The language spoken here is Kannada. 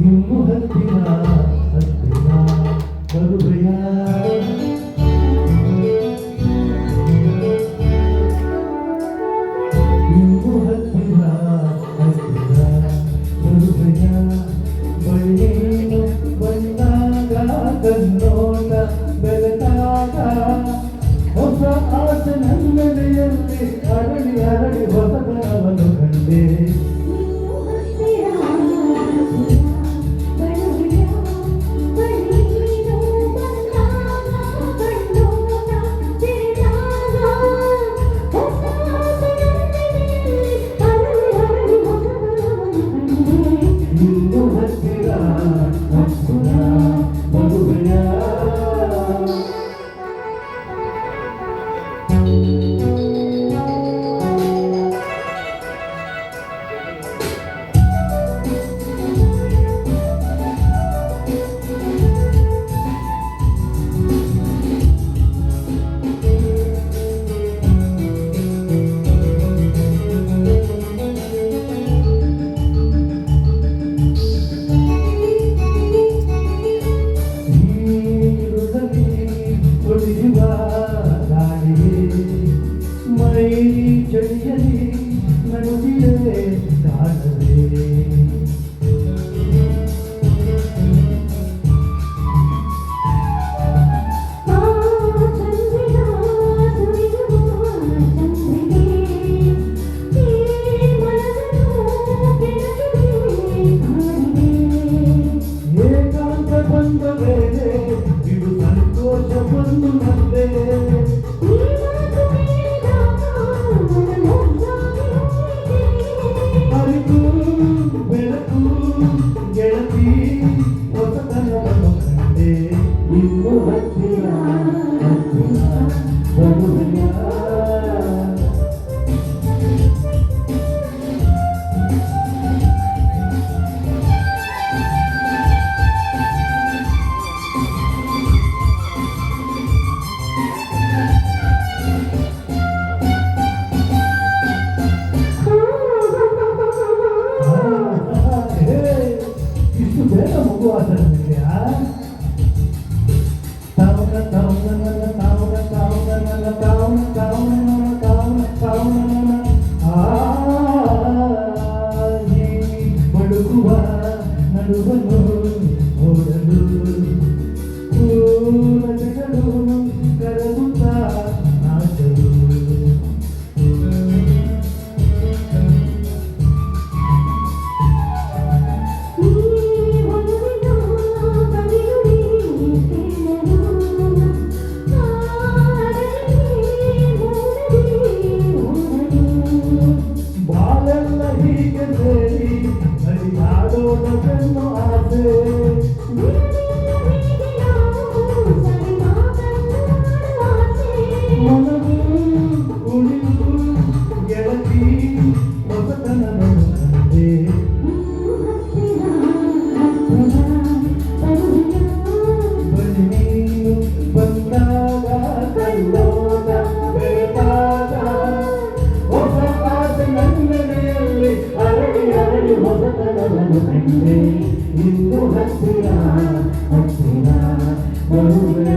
ಇನ್ನು ಹತ್ತಿರ ಹತ್ತಿರ ಬರುವೆಯ ಇನ್ನು ಹತ್ತಿರ ಹತ್ತಿರ ಬರುವೆಯ ಬಳ್ಳಿನು ಬಂದಾಗ ಕಣ್ಣೋಟ ಬೆಳೆದಾಗ ಹೊಸ ಆಸೆ ನನ್ನೆಲೆಯಲ್ಲಿ ಅರಳಿ ಅರಳಿ ಹೊಸತನವನ್ನು ಕಂಡೆ ಚಳಿಯಲಿ ನಡುವಿದೆ ಕಾಣದೆ ಏಕಾಂತ ಬಂದ ಮೇಲೆ ಇದು ಸಂತೋಷ ಬಂದು ನಂದೇ ಬೆಳಕು ಗೆಳತಿ ಹೊಸತನವನ್ನು ಕಂಡೆ ಇನ್ನು ಹತ್ತಿರ ಹತ್ತಿರ ಬರುವೆಯ ಬಡುಕುವ ನಡುವನ್ನು ಓಡಲು ಪೂರ್ಣತೆಗಳು ಕರಗುತ್ತ ನಾಚಲು ಬಾಳೆಲ್ಲ ಹೀಗೆ ಸೇರಿ ನಡಿಯಾಡೋದನ್ನು ಆಸೆ ಮನವು ಕುಳಿತು ಗೆಳತಿ ಹೊಸತನವನ್ನು ಕಂಡೆ ಬಳಿ ನೀನು ಬಂದಾಗ ಕಲ್ಲೋದ ಬೆಳೆದಾಗ ಹೊಸ ಆಸೆ ನನ್ನೆಲೆಯಲ್ಲಿ ಅರಳಿ ಅರಳಿ ಹೊಸತನವನ್ನು ಕಂಡೆ ಇನ್ನು ಹತ್ತಿರ ಹತ್ತಿರ ಬರುವೆಯ